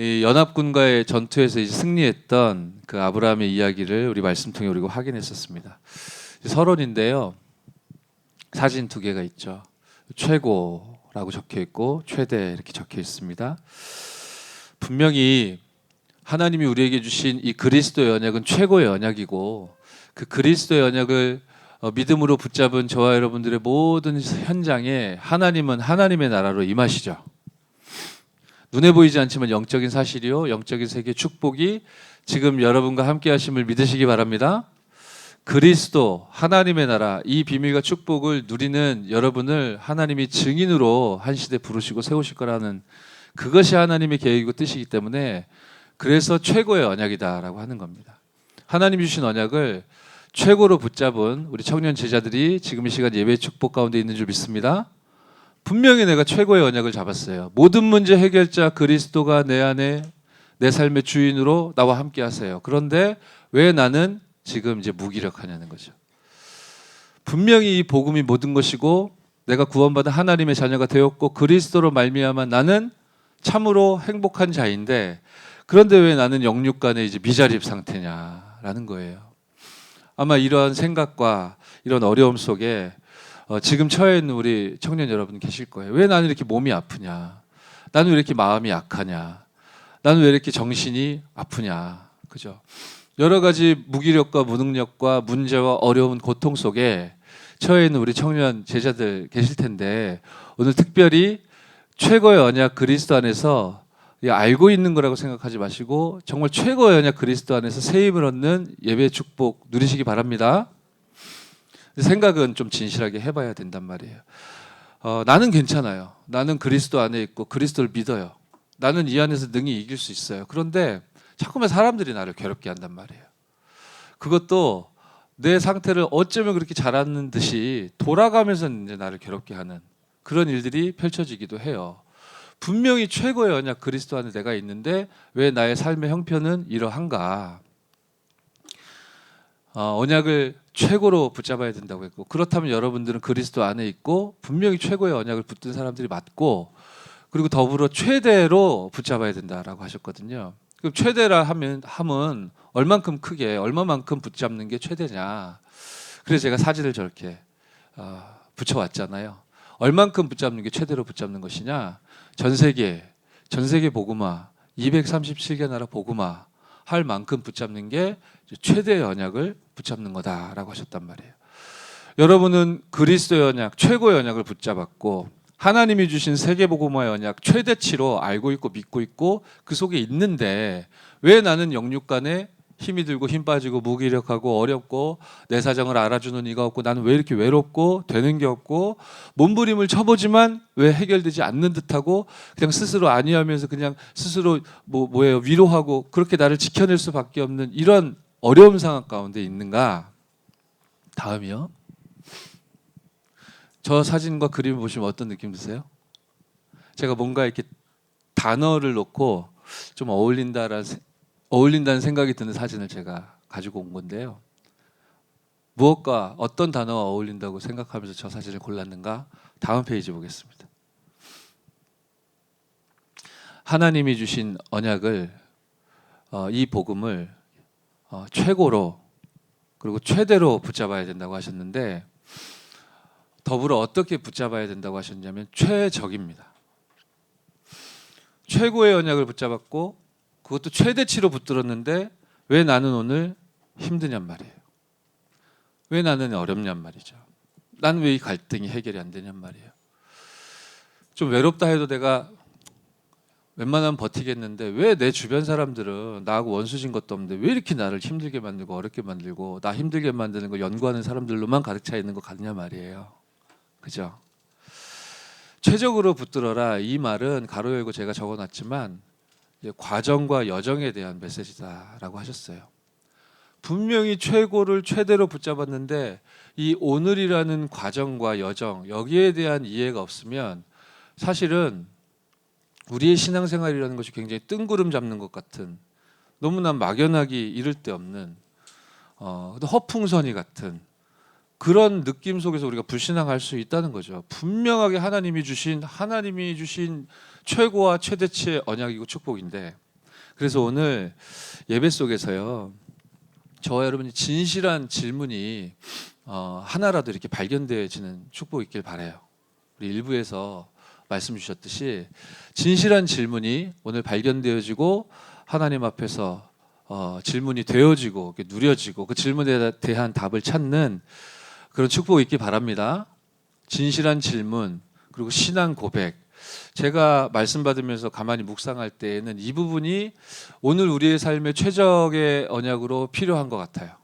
이 연합군과의 전투에서 이제 승리했던 그 아브라함의 이야기를 우리 말씀 통해 우리가 확인했었습니다. 서론인데요. 사진 두 개가 있죠. 최고라고 적혀 있고 최대 이렇게 적혀 있습니다. 분명히 하나님이 우리에게 주신 이 그리스도의 언약은 최고의 언약이고, 그 그리스도의 언약을 믿음으로 붙잡은 저와 여러분들의 모든 현장에 하나님은 하나님의 나라로 임하시죠. 눈에 보이지 않지만 영적인 사실이요, 영적인 세계 축복이 지금 여러분과 함께 하심을 믿으시기 바랍니다. 그리스도 하나님의 나라, 이 비밀과 축복을 누리는 여러분을 하나님이 증인으로 한 시대 부르시고 세우실 거라는, 그것이 하나님의 계획이고 뜻이기 때문에 그래서 최고의 언약이다라고 하는 겁니다. 하나님이 주신 언약을 최고로 붙잡은 우리 청년 제자들이 지금 이 시간 예배의 축복 가운데 있는 줄 믿습니다. 분명히 내가 최고의 언약을 잡았어요. 모든 문제 해결자 그리스도가 내 안에 내 삶의 주인으로 나와 함께 하세요. 그런데 왜 나는 지금 이제 무기력하냐는 거죠. 분명히 이 복음이 모든 것이고 내가 구원받은 하나님의 자녀가 되었고 그리스도로 말미암아 나는 참으로 행복한 자인데, 그런데 왜 나는 영육간에 이제 미자립 상태냐라는 거예요. 아마 이런 생각과 이런 어려움 속에 지금 처해 있는 우리 청년 여러분 계실 거예요. 왜 나는 이렇게 몸이 아프냐? 나는 왜 이렇게 마음이 약하냐? 나는 왜 이렇게 정신이 아프냐? 그죠? 여러 가지 무기력과 무능력과 문제와 어려운 고통 속에 처해 있는 우리 청년 제자들 계실 텐데, 오늘 특별히 최고의 언약 그리스도 안에서 알고 있는 거라고 생각하지 마시고 정말 최고의 언약 그리스도 안에서 새 힘을 얻는 예배의 축복 누리시기 바랍니다. 생각은 좀 진실하게 해봐야 된단 말이에요. 나는 괜찮아요. 나는 그리스도 안에 있고 그리스도를 믿어요. 나는 이 안에서 능히 이길 수 있어요. 그런데 자꾸만 사람들이 나를 괴롭게 한단 말이에요. 그것도 내 상태를 어쩌면 그렇게 잘하는 듯이 돌아가면서 이제 나를 괴롭게 하는 그런 일들이 펼쳐지기도 해요. 분명히 최고의 언약 그리스도 안에 내가 있는데 왜 나의 삶의 형편은 이러한가? 언약을 최고로 붙잡아야 된다고 했고, 그렇다면 여러분들은 그리스도 안에 있고 분명히 최고의 언약을 붙든 사람들이 맞고, 그리고 더불어 최대로 붙잡아야 된다라고 하셨거든요. 그럼 최대라 함은 얼만큼 크게 얼마만큼 붙잡는 게 최대냐? 그래서 제가 사진을 저렇게 붙여왔잖아요. 얼만큼 붙잡는 게 최대로 붙잡는 것이냐? 전 세계 복음화 237개 나라 복음화 할 만큼 붙잡는 게 최대의 언약을 붙잡는 거다라고 하셨단 말이에요. 여러분은 그리스도의 언약, 최고의 언약을 붙잡았고 하나님이 주신 세계 복음화의 언약 최대치로 알고 있고 믿고 있고 그 속에 있는데, 왜 나는 영육간에 힘이 들고 힘 빠지고 무기력하고 어렵고 내 사정을 알아주는 이가 없고 나는 왜 이렇게 외롭고 되는 게 없고 몸부림을 쳐보지만 왜 해결되지 않는 듯하고 그냥 스스로 아니하면서 그냥 스스로 뭐예요 위로하고 그렇게 나를 지켜낼 수밖에 없는 이런 어려운 상황 가운데 있는가? 다음이요. 저 사진과 그림을 보시면 어떤 느낌 드세요? 제가 뭔가 이렇게 단어를 놓고 좀 어울린다는 생각이 드는 사진을 제가 가지고 온 건데요. 무엇과 어떤 단어가 어울린다고 생각하면서 저 사진을 골랐는가? 다음 페이지 보겠습니다. 하나님이 주신 언약을, 이 복음을 최고로 그리고 최대로 붙잡아야 된다고 하셨는데, 더불어 어떻게 붙잡아야 된다고 하셨냐면 최적입니다. 최고의 언약을 붙잡았고 그것도 최대치로 붙들었는데 왜 나는 오늘 힘드냔 말이에요. 왜 나는 어렵냔 말이죠. 난 왜 이 갈등이 해결이 안 되냔 말이에요. 좀 외롭다 해도 내가 웬만하면 버티겠는데 왜 내 주변 사람들은 나하고 원수진 것도 없는데 왜 이렇게 나를 힘들게 만들고 어렵게 만들고 나 힘들게 만드는 거 연구하는 사람들로만 가득 차 있는 것 같냐 말이에요. 그죠? 최적으로 붙들어라, 이 말은 가로 열고 제가 적어놨지만 과정과 여정에 대한 메시지다라고 하셨어요. 분명히 최고를 최대로 붙잡았는데 이 오늘이라는 과정과 여정, 여기에 대한 이해가 없으면 사실은 우리의 신앙생활이라는 것이 굉장히 뜬구름 잡는 것 같은, 너무나 막연하기 이를 데 없는 허풍선이 같은 그런 느낌 속에서 우리가 불신앙할 수 있다는 거죠. 분명하게 하나님이 주신 최고와 최대치의 언약이고 축복인데 그래서 오늘 예배 속에서요, 저와 여러분이 진실한 질문이 하나라도 이렇게 발견되어지는 축복이 있길 바라요. 우리 일부에서 말씀 주셨듯이 진실한 질문이 오늘 발견되어지고 하나님 앞에서 질문이 되어지고 누려지고 그 질문에 대한 답을 찾는 그런 축복이 있길 바랍니다. 진실한 질문 그리고 신앙 고백. 제가 말씀 받으면서 가만히 묵상할 때에는 이 부분이 오늘 우리의 삶의 최적의 언약으로 필요한 것 같아요.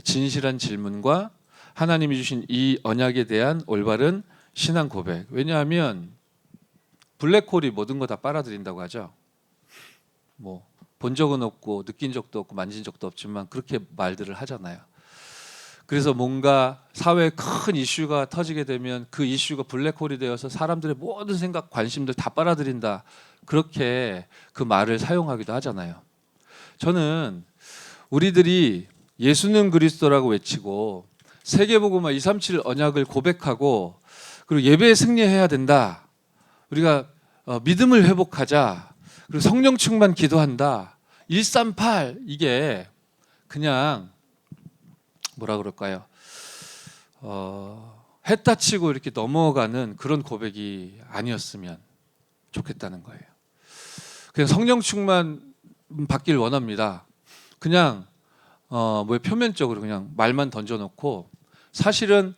진실한 질문과 하나님이 주신 이 언약에 대한 올바른 신앙 고백. 왜냐하면 블랙홀이 모든 거 다 빨아들인다고 하죠. 뭐 본 적은 없고 느낀 적도 없고 만진 적도 없지만 그렇게 말들을 하잖아요. 그래서 뭔가 사회에 큰 이슈가 터지게 되면 그 이슈가 블랙홀이 되어서 사람들의 모든 생각, 관심들 다 빨아들인다. 그렇게 그 말을 사용하기도 하잖아요. 저는 우리들이 예수는 그리스도라고 외치고 세계복음화 237 언약을 고백하고 그리고 예배에 승리해야 된다. 우리가 믿음을 회복하자. 그리고 성령 충만 기도한다. 138 이게 그냥 뭐라 그럴까요? 했다 치고 이렇게 넘어가는 그런 고백이 아니었으면 좋겠다는 거예요. 그냥 성령 충만 받길 원합니다. 그냥 표면적으로 그냥 말만 던져놓고 사실은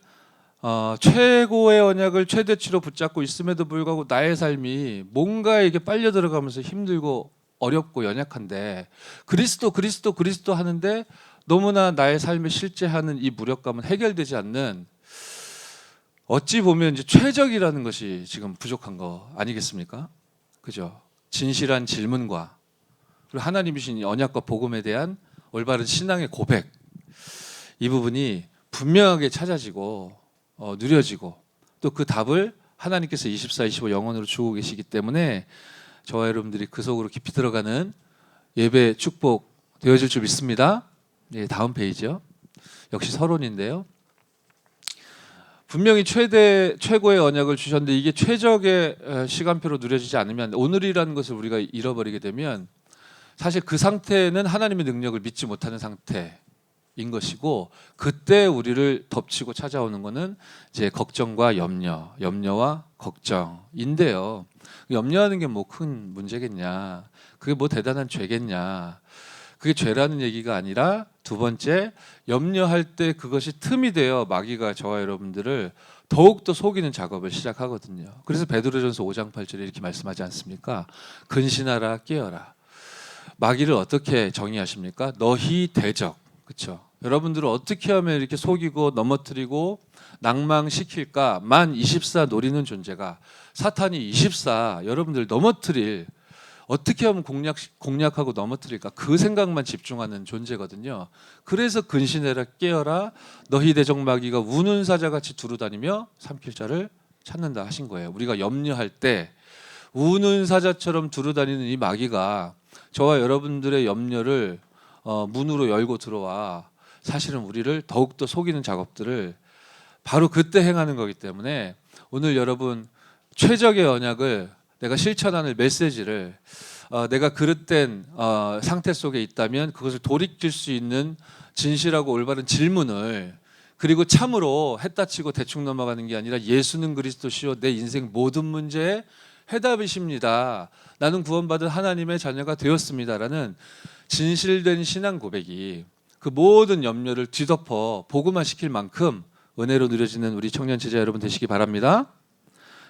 최고의 언약을 최대치로 붙잡고 있음에도 불구하고 나의 삶이 뭔가에게 빨려 들어가면서 힘들고 어렵고 연약한데 그리스도 하는데 너무나 나의 삶에 실제하는 이 무력감은 해결되지 않는 어찌 보면 이제 최적이라는 것이 지금 부족한 거 아니겠습니까? 그죠? 진실한 질문과 그리고 하나님이 주신 언약과 복음에 대한 올바른 신앙의 고백 이 부분이 분명하게 찾아지고 누려지고 또 그 답을 하나님께서 24, 25 영원으로 주고 계시기 때문에 저와 여러분들이 그 속으로 깊이 들어가는 예배 축복 되어질 줄 믿습니다. 네, 다음 페이지요. 역시 서론인데요. 분명히 최고의 언약을 주셨는데 이게 최적의 시간표로 누려지지 않으면 오늘이라는 것을 우리가 잃어버리게 되면 사실 그 상태는 하나님의 능력을 믿지 못하는 상태인 것이고 그때 우리를 덮치고 찾아오는 것은 이제 걱정과 염려와 걱정인데요. 염려하는 게 뭐 큰 문제겠냐? 그게 뭐 대단한 죄겠냐? 그게 죄라는 얘기가 아니라 두 번째 염려할 때 그것이 틈이 되어 마귀가 저와 여러분들을 더욱더 속이는 작업을 시작하거든요. 그래서 베드로전서 5장 8절에 이렇게 말씀하지 않습니까? 근신하라 깨어라. 마귀를 어떻게 정의하십니까? 너희 대적. 그렇죠? 여러분들을 어떻게 하면 이렇게 속이고 넘어뜨리고 낭망시킬까만 24 노리는 존재가 사탄이 24 여러분들 넘어뜨릴 어떻게 하면 공략하고 넘어뜨릴까 그 생각만 집중하는 존재거든요. 그래서 근신해라 깨어라 너희 대적 마귀가 우는 사자같이 두루다니며 삼킬 자를 찾는다 하신 거예요. 우리가 염려할 때 우는 사자처럼 두루다니는 이 마귀가 저와 여러분들의 염려를 문으로 열고 들어와 사실은 우리를 더욱더 속이는 작업들을 바로 그때 행하는 거기 때문에 오늘 여러분 최적의 언약을 내가 실천하는 메시지를 내가 그릇된 상태 속에 있다면 그것을 돌이킬 수 있는 진실하고 올바른 질문을 그리고 참으로 했다 치고 대충 넘어가는 게 아니라 예수는 그리스도시요 내 인생 모든 문제의 해답이십니다. 나는 구원받은 하나님의 자녀가 되었습니다라는 진실된 신앙 고백이 그 모든 염려를 뒤덮어 복음화시킬 만큼 은혜로 누려지는 우리 청년 제자 여러분 되시기 바랍니다.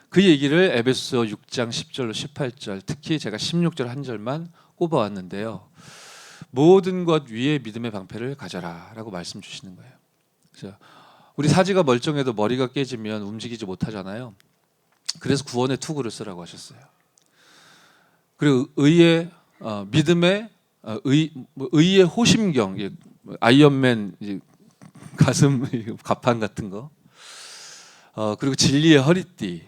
그 얘기를 에베소서 6장 10절로 18절 특히 제가 16절 한 절만 꼽아왔는데요. 모든 것 위에 믿음의 방패를 가져라 라고 말씀 주시는 거예요. 그래서 우리 사지가 멀쩡해도 머리가 깨지면 움직이지 못하잖아요. 그래서 구원의 투구를 쓰라고 하셨어요. 그리고 의의 믿음의 의의 호심경 아이언맨 가슴 가판 같은 거 그리고 진리의 허리띠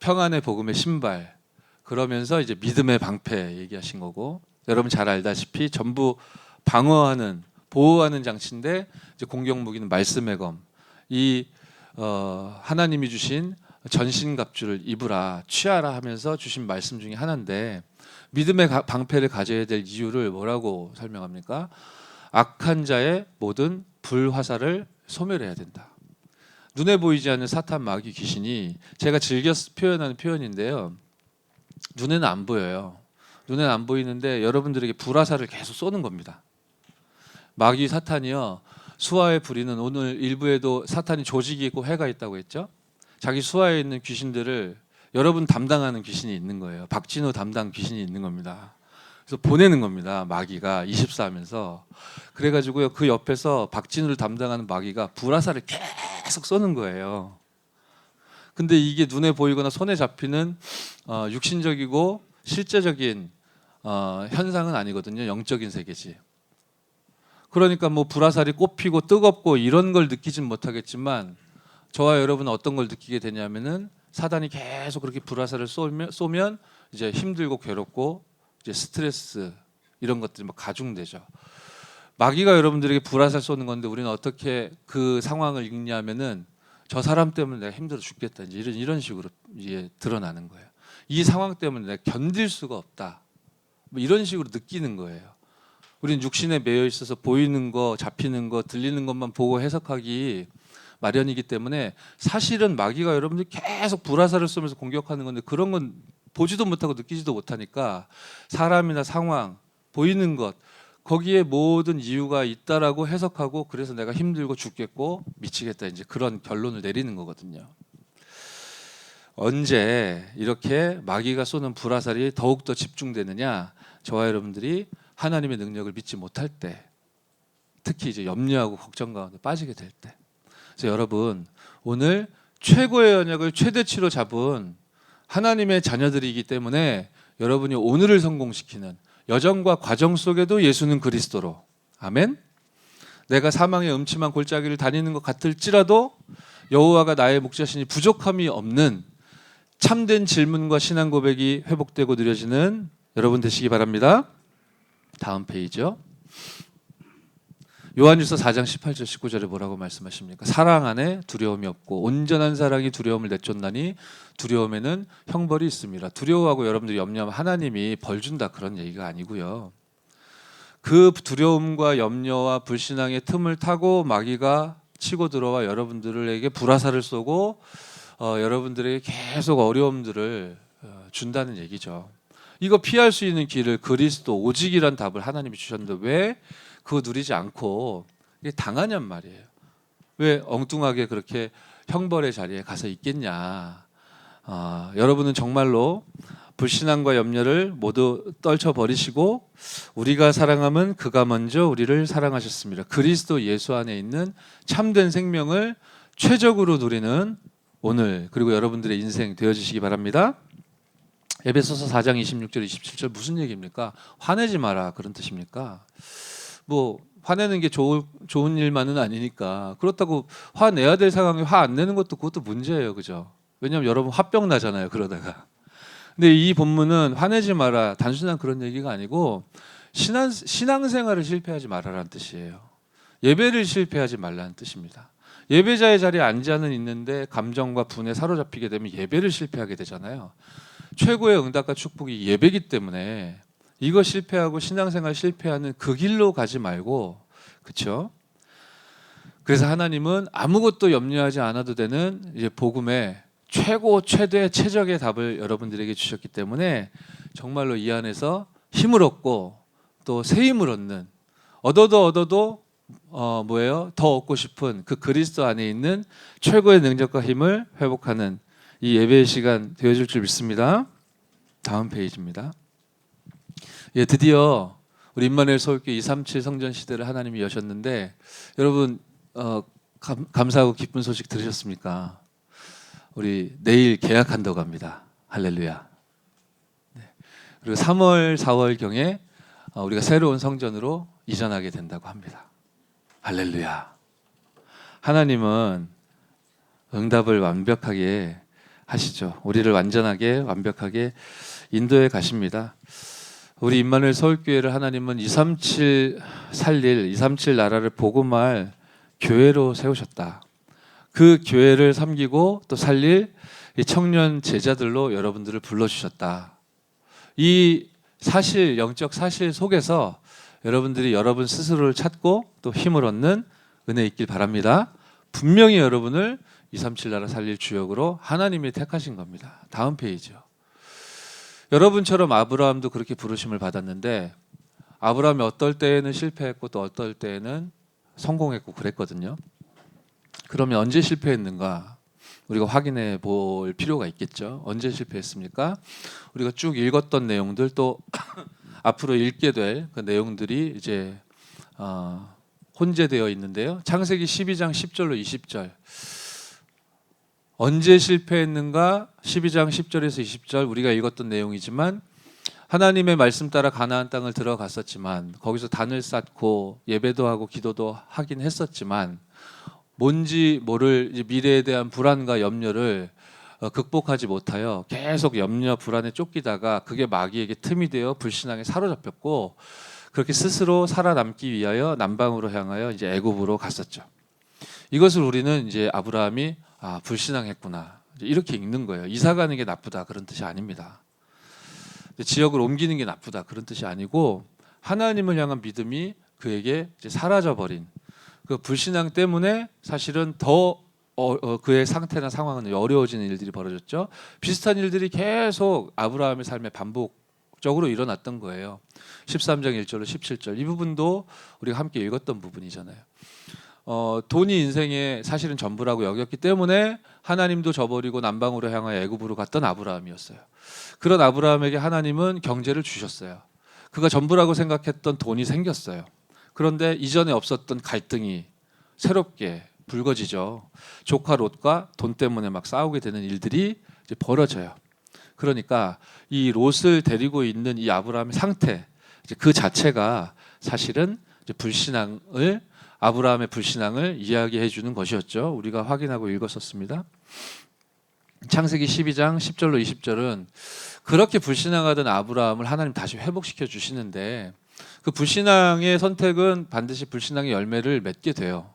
평안의 복음의 신발 그러면서 이제 믿음의 방패 얘기하신 거고 여러분 잘 알다시피 전부 방어하는 보호하는 장치인데 이제 공격 무기는 말씀의 검 이 하나님이 주신 전신갑주를 입으라, 취하라 하면서 주신 말씀 중에 하나인데, 믿음의 방패를 가져야 될 이유를 뭐라고 설명합니까? 악한 자의 모든 불화살을 소멸해야 된다. 눈에 보이지 않는 사탄, 마귀, 귀신이, 제가 즐겨 표현하는 표현인데요, 눈에는 안 보여요. 눈에는 안 보이는데 여러분들에게 불화살을 계속 쏘는 겁니다. 마귀 사탄이요, 수하에 부리는, 오늘 일부에도 사탄이 조직이 있고 해가 있다고 했죠. 자기 수하에 있는 귀신들을 여러분 담당하는 귀신이 있는 거예요. 박진우 담당 귀신이 있는 겁니다. 그래서 보내는 겁니다. 마귀가 24하면서. 그래가지고요, 그 옆에서 박진우를 담당하는 마귀가 불화살을 계속 쏘는 거예요. 근데 이게 눈에 보이거나 손에 잡히는 육신적이고 실제적인 현상은 아니거든요. 영적인 세계지. 그러니까 뭐 불화살이 꼽히고 뜨겁고 이런 걸 느끼진 못하겠지만, 저와 여러분은 어떤 걸 느끼게 되냐면은, 사단이 계속 그렇게 불화살을 쏘면 이제 힘들고 괴롭고 이제 스트레스, 이런 것들이 막 가중되죠. 마귀가 여러분들에게 불화살 쏘는 건데, 우리는 어떻게 그 상황을 읽냐면은, 저 사람 때문에 내가 힘들어 죽겠다, 이제 이런 식으로 이제 드러나는 거예요. 이 상황 때문에 내가 견딜 수가 없다, 뭐 이런 식으로 느끼는 거예요. 우리는 육신에 매여 있어서 보이는 거, 잡히는 거, 들리는 것만 보고 해석하기 마련이기 때문에, 사실은 마귀가 여러분들 계속 불화살을 쏘면서 공격하는 건데, 그런 건 보지도 못하고 느끼지도 못하니까, 사람이나 상황, 보이는 것, 거기에 모든 이유가 있다라고 해석하고, 그래서 내가 힘들고 죽겠고 미치겠다, 이제 그런 결론을 내리는 거거든요. 언제 이렇게 마귀가 쏘는 불화살이 더욱더 집중되느냐? 저와 여러분들이 하나님의 능력을 믿지 못할 때, 특히 이제 염려하고 걱정 가운데 빠지게 될 때. 그래서 여러분, 오늘 최고의 언약을 최대치로 잡은 하나님의 자녀들이기 때문에, 여러분이 오늘을 성공시키는 여정과 과정 속에도 예수는 그리스도로, 아멘. 내가 사망의 음침한 골짜기를 다니는 것 같을지라도 여호와가 나의 목자시니 부족함이 없는 참된 질문과 신앙 고백이 회복되고 누려지는 여러분 되시기 바랍니다. 다음 페이지요. 요한일서 4장 18절 19절에 뭐라고 말씀하십니까? 사랑 안에 두려움이 없고 온전한 사랑이 두려움을 내쫓나니 두려움에는 형벌이 있습니다. 두려워하고 여러분들이 염려하면 하나님이 벌 준다, 그런 얘기가 아니고요. 그 두려움과 염려와 불신앙의 틈을 타고 마귀가 치고 들어와 여러분들에게 불화살을 쏘고 여러분들에게 계속 어려움들을 준다는 얘기죠. 이거 피할 수 있는 길을 그리스도 오직이란 답을 하나님이 주셨는데, 왜 그거 누리지 않고 이게 당하냔 말이에요. 왜 엉뚱하게 그렇게 형벌의 자리에 가서 있겠냐. 여러분은 정말로 불신앙과 염려를 모두 떨쳐버리시고, 우리가 사랑함은 그가 먼저 우리를 사랑하셨습니다. 그리스도 예수 안에 있는 참된 생명을 최적으로 누리는 오늘, 그리고 여러분들의 인생 되어지시기 바랍니다. 에베소서 4장 26절 27절 무슨 얘기입니까? 화내지 마라, 그런 뜻입니까? 뭐 화내는 게 좋은 일만은 아니니까. 그렇다고 화내야 될 상황에 화 안 내는 것도, 그것도 문제예요, 그죠? 왜냐하면 여러분 화병 나잖아요, 그러다가. 근데 이 본문은 화내지 마라, 단순한 그런 얘기가 아니고 신앙생활을 실패하지 말아라는 뜻이에요. 예배를 실패하지 말라는 뜻입니다. 예배자의 자리에 앉아는 있는데 감정과 분에 사로잡히게 되면 예배를 실패하게 되잖아요. 최고의 응답과 축복이 예배이기 때문에 이거 실패하고 신앙생활 실패하는 그 길로 가지 말고, 그렇죠? 그래서 하나님은 아무것도 염려하지 않아도 되는 이제 복음의 최고 최대 최적의 답을 여러분들에게 주셨기 때문에, 정말로 이 안에서 힘을 얻고 또 새 힘을 얻는, 얻어도 더 얻고 싶은 그 그리스도 안에 있는 최고의 능력과 힘을 회복하는 이 예배의 시간 되어줄 줄 믿습니다. 다음 페이지입니다. 예, 드디어 우리 임마누엘 서울교회 237 성전 시대를 하나님이 여셨는데, 여러분 감사하고 기쁜 소식 들으셨습니까? 우리 내일 계약한다고 합니다. 할렐루야. 네. 그리고 3월 4월 경에 우리가 새로운 성전으로 이전하게 된다고 합니다. 할렐루야. 하나님은 응답을 완벽하게 하시죠. 우리를 완전하게 완벽하게 인도해 가십니다. 우리 임마누엘 서울교회를 하나님은 237 살릴, 237 나라를 복음할 교회로 세우셨다. 그 교회를 섬기고 또 살릴 이 청년 제자들로 여러분들을 불러주셨다. 이 사실, 영적 사실 속에서 여러분들이 여러분 스스로를 찾고 또 힘을 얻는 은혜 있길 바랍니다. 분명히 여러분을 237 나라 살릴 주역으로 하나님이 택하신 겁니다. 다음 페이지요. 여러분처럼 아브라함도 그렇게 부르심을 받았는데 아브라함이 어떨 때에는 실패했고 또 어떨 때에는 성공했고 그랬거든요. 그러면 언제 실패했는가? 우리가 확인해 볼 필요가 있겠죠. 언제 실패했습니까? 우리가 쭉 읽었던 내용들 또 앞으로 읽게 될 그 내용들이 이제 혼재되어 있는데요. 창세기 12장 10절로 20절. 언제 실패했는가? 12장 10절에서 20절 우리가 읽었던 내용이지만 하나님의 말씀 따라 가나안 땅을 들어갔었지만 거기서 단을 쌓고 예배도 하고 기도도 하긴 했었지만 뭔지 모를 미래에 대한 불안과 염려를 극복하지 못하여 계속 염려 불안에 쫓기다가 그게 마귀에게 틈이 되어 불신앙에 사로잡혔고 그렇게 스스로 살아남기 위하여 남방으로 향하여 이제 애굽으로 갔었죠. 이것을 우리는 이제 아브라함이 불신앙했구나 이렇게 읽는 거예요. 이사 가는 게 나쁘다 그런 뜻이 아닙니다. 지역을 옮기는 게 나쁘다 그런 뜻이 아니고 하나님을 향한 믿음이 그에게 이제 사라져버린 그 불신앙 때문에 사실은 더 그의 상태나 상황은 어려워지는 일들이 벌어졌죠. 비슷한 일들이 계속 아브라함의 삶에 반복적으로 일어났던 거예요. 13장 1절로 17절 이 부분도 우리가 함께 읽었던 부분이잖아요. 돈이 인생의 사실은 전부라고 여겼기 때문에 하나님도 저버리고 남방으로 향하여 애굽으로 갔던 아브라함이었어요. 그런 아브라함에게 하나님은 경제를 주셨어요. 그가 전부라고 생각했던 돈이 생겼어요. 그런데 이전에 없었던 갈등이 새롭게 불거지죠. 조카 롯과 돈 때문에 막 싸우게 되는 일들이 이제 벌어져요. 그러니까 이 롯을 데리고 있는 이 아브라함의 상태 그 자체가 사실은 이제 아브라함의 불신앙을 이야기해 주는 것이었죠. 우리가 확인하고 읽었었습니다. 창세기 12장 10절로 20절은 그렇게 불신앙하던 아브라함을 하나님 다시 회복시켜 주시는데 그 불신앙의 선택은 반드시 불신앙의 열매를 맺게 돼요.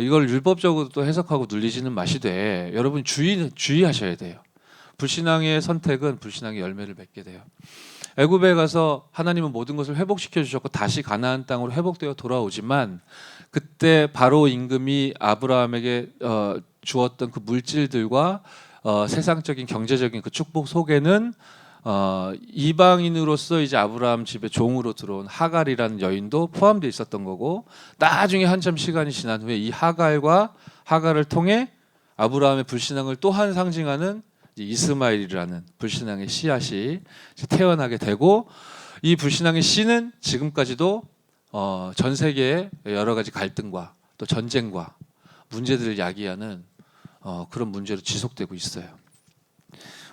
이걸 율법적으로 또 해석하고 눌리지는 마시되 여러분 주의하셔야 돼요. 불신앙의 선택은 불신앙의 열매를 맺게 돼요. 애굽에 가서 하나님은 모든 것을 회복시켜 주셨고 다시 가나안 땅으로 회복되어 돌아오지만 그때 바로 임금이 아브라함에게 주었던 그 물질들과 세상적인 경제적인 그 축복 속에는 이방인으로서 이제 아브라함 집에 종으로 들어온 하갈이라는 여인도 포함되어 있었던 거고 나중에 한참 시간이 지난 후에 이 하갈을 통해 아브라함의 불신앙을 또한 상징하는 이스마엘이라는 불신앙의 씨앗이 태어나게 되고 이 불신앙의 씨는 지금까지도 전 세계의 여러 가지 갈등과 또 전쟁과 문제들을 야기하는 그런 문제로 지속되고 있어요.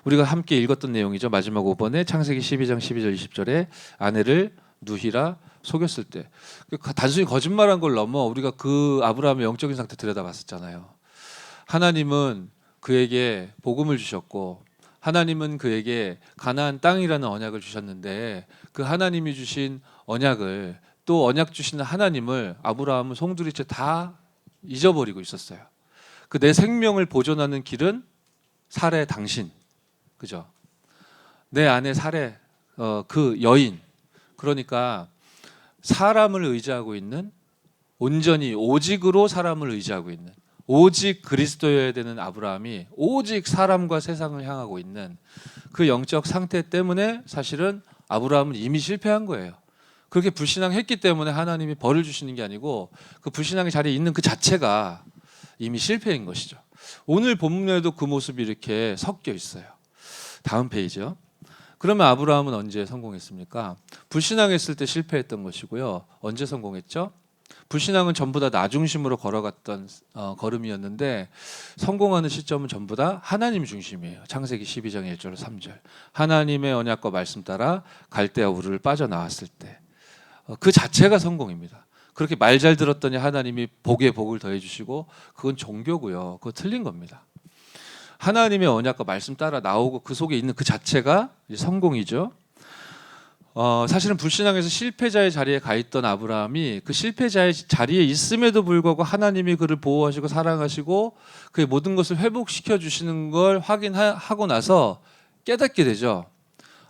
우리가 함께 읽었던 내용이죠. 마지막 5번에 창세기 12장 12절 20절에 아내를 누히라 속였을 때 단순히 거짓말한 걸 넘어 우리가 그 아브라함의 영적인 상태 들여다봤었잖아요. 하나님은 그에게 복음을 주셨고 하나님은 그에게 가나안 땅이라는 언약을 주셨는데 그 하나님이 주신 언약을 또 언약 주시는 하나님을 아브라함은 송두리째 다 잊어버리고 있었어요. 그 내 생명을 보존하는 길은 사례 당신, 그죠? 내 아내 사례 그 여인, 그러니까 사람을 의지하고 있는 온전히 오직으로 사람을 의지하고 있는 오직 그리스도여야 되는 아브라함이 오직 사람과 세상을 향하고 있는 그 영적 상태 때문에 사실은 아브라함은 이미 실패한 거예요. 그렇게 불신앙했기 때문에 하나님이 벌을 주시는 게 아니고 그 불신앙의 자리에 있는 그 자체가 이미 실패인 것이죠. 오늘 본문에도 그 모습이 이렇게 섞여 있어요. 다음 페이지요. 그러면 아브라함은 언제 성공했습니까? 불신앙했을 때 실패했던 것이고요. 언제 성공했죠? 불신앙은 전부 다 나 중심으로 걸어갔던 걸음이었는데 성공하는 시점은 전부 다 하나님 중심이에요. 창세기 12장 1절 3절 하나님의 언약과 말씀 따라 갈대아 우르를 빠져나왔을 때 그 자체가 성공입니다. 그렇게 말 잘 들었더니 하나님이 복에 복을 더해주시고 그건 종교고요. 그거 틀린 겁니다. 하나님의 언약과 말씀 따라 나오고 그 속에 있는 그 자체가 성공이죠. 사실은 불신앙에서 실패자의 자리에 가 있던 아브라함이 그 실패자의 자리에 있음에도 불구하고 하나님이 그를 보호하시고 사랑하시고 그의 모든 것을 회복시켜 주시는 걸 확인하고 나서 깨닫게 되죠.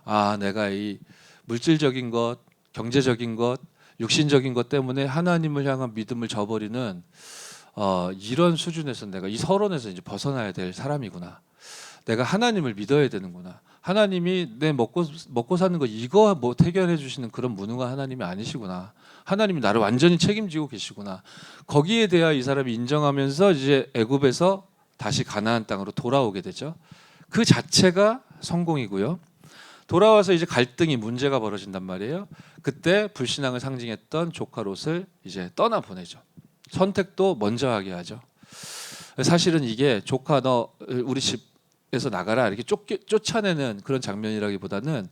아, 내가 이 물질적인 것, 경제적인 것, 육신적인 것 때문에 하나님을 향한 믿음을 저버리는 이런 수준에서 내가 이 서론에서 이제 벗어나야 될 사람이구나. 내가 하나님을 믿어야 되는구나. 하나님이 내 먹고 사는 거 이거 뭐 해결해 주시는 그런 무능한 하나님이 아니시구나. 하나님이 나를 완전히 책임지고 계시구나. 거기에 대해 이 사람이 인정하면서 이제 애굽에서 다시 가나안 땅으로 돌아오게 되죠. 그 자체가 성공이고요. 돌아와서 이제 갈등이 문제가 벌어진단 말이에요. 그때 불신앙을 상징했던 조카 롯을 이제 떠나 보내죠. 선택도 먼저 하게 하죠. 사실은 이게 조카 너 우리 집에서 나가라 이렇게 쫓아내는 그런 장면이라기보다는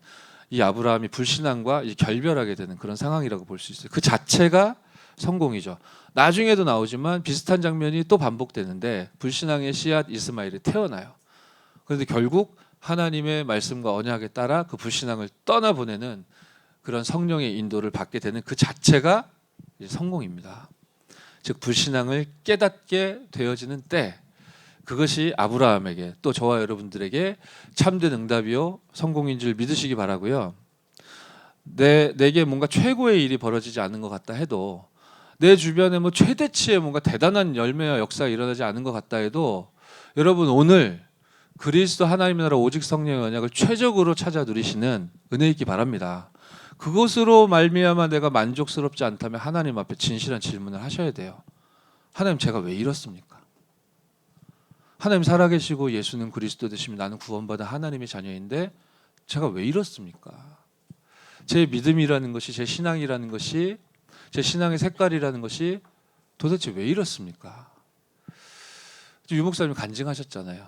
이 아브라함이 불신앙과 결별하게 되는 그런 상황이라고 볼 수 있어요. 그 자체가 성공이죠. 나중에도 나오지만 비슷한 장면이 또 반복되는데 불신앙의 씨앗 이스마엘이 태어나요. 그런데 결국 하나님의 말씀과 언약에 따라 그 불신앙을 떠나보내는 그런 성령의 인도를 받게 되는 그 자체가 성공입니다. 즉 불신앙을 깨닫게 되어지는 때, 그것이 아브라함에게 또 저와 여러분들에게 참된 응답이요 성공인 줄 믿으시기 바라고요. 내게 뭔가 최고의 일이 벌어지지 않는 것 같다 해도, 내 주변에 뭐 최대치의 뭔가 대단한 열매와 역사가 일어나지 않은 것 같다 해도, 여러분 오늘 그리스도 하나님의 나라 오직 성령의 언약을 최적으로 찾아 누리시는 은혜 있기 바랍니다. 그것으로 말미암아 내가 만족스럽지 않다면 하나님 앞에 진실한 질문을 하셔야 돼요. 하나님, 제가 왜 이렇습니까? 하나님 살아계시고 예수는 그리스도 되시면 나는 구원받아 하나님의 자녀인데 제가 왜 이렇습니까? 제 믿음이라는 것이, 제 신앙이라는 것이, 제 신앙의 색깔이라는 것이 도대체 왜 이렇습니까? 유 목사님 간증하셨잖아요.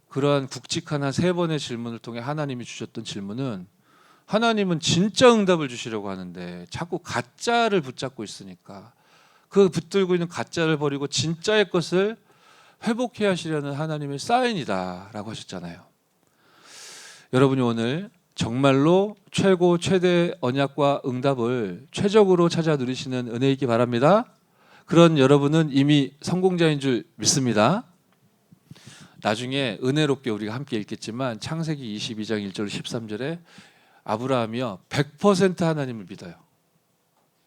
그러한 굵직한 한 3번의 질문을 통해 하나님이 주셨던 질문은, 하나님은 진짜 응답을 주시려고 하는데 자꾸 가짜를 붙잡고 있으니까 그 붙들고 있는 가짜를 버리고 진짜의 것을 회복해 하시려는 하나님의 사인이다라고 하셨잖아요. 여러분이 오늘 정말로 최고 최대 언약과 응답을 최적으로 찾아 누리시는 은혜 있기 바랍니다. 그런 여러분은 이미 성공자인 줄 믿습니다. 나중에 은혜롭게 우리가 함께 읽겠지만 창세기 22장 1절 13절에 아브라함이요 100% 하나님을 믿어요.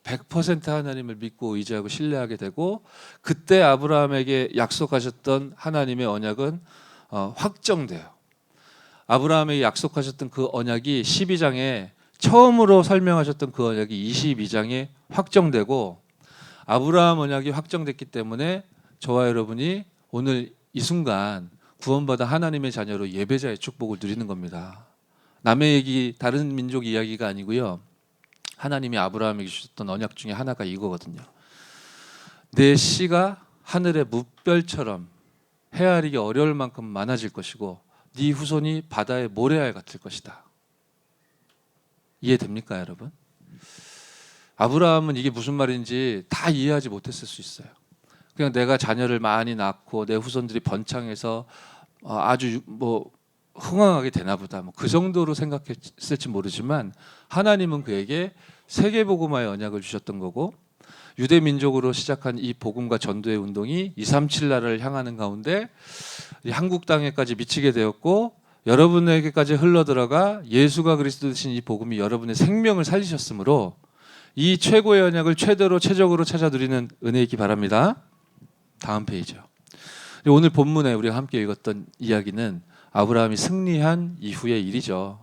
100% 하나님을 믿고 의지하고 신뢰하게 되고, 그때 아브라함에게 약속하셨던 하나님의 언약은 확정돼요. 아브라함에게 약속하셨던 그 언약이 12장에 처음으로 설명하셨던 그 언약이 22장에 확정되고, 아브라함 언약이 확정됐기 때문에 저와 여러분이 오늘 이 순간 구원받아 하나님의 자녀로 예배자의 축복을 누리는 겁니다. 남의 얘기, 다른 민족 이야기가 아니고요. 하나님이 아브라함에게 주셨던 언약 중에 하나가 이거거든요. 내 씨가 하늘의 뭇별처럼 헤아리기 어려울 만큼 많아질 것이고 네 후손이 바다의 모래알 같을 것이다. 이해됩니까, 여러분? 아브라함은 이게 무슨 말인지 다 이해하지 못했을 수 있어요. 그냥 내가 자녀를 많이 낳고 내 후손들이 번창해서 아주 흥왕하게 되나 보다, 그 정도로 생각했을지 모르지만, 하나님은 그에게 세계복음화의 언약을 주셨던 거고, 유대 민족으로 시작한 이 복음과 전도의 운동이 237 나라를 향하는 가운데 한국 땅에까지 미치게 되었고, 여러분에게까지 흘러들어가 예수가 그리스도 되신 이 복음이 여러분의 생명을 살리셨으므로 이 최고의 언약을 최적으로 찾아 누리는 은혜 있기 바랍니다. 다음 페이지요. 오늘 본문에 우리가 함께 읽었던 이야기는 아브라함이 승리한 이후의 일이죠.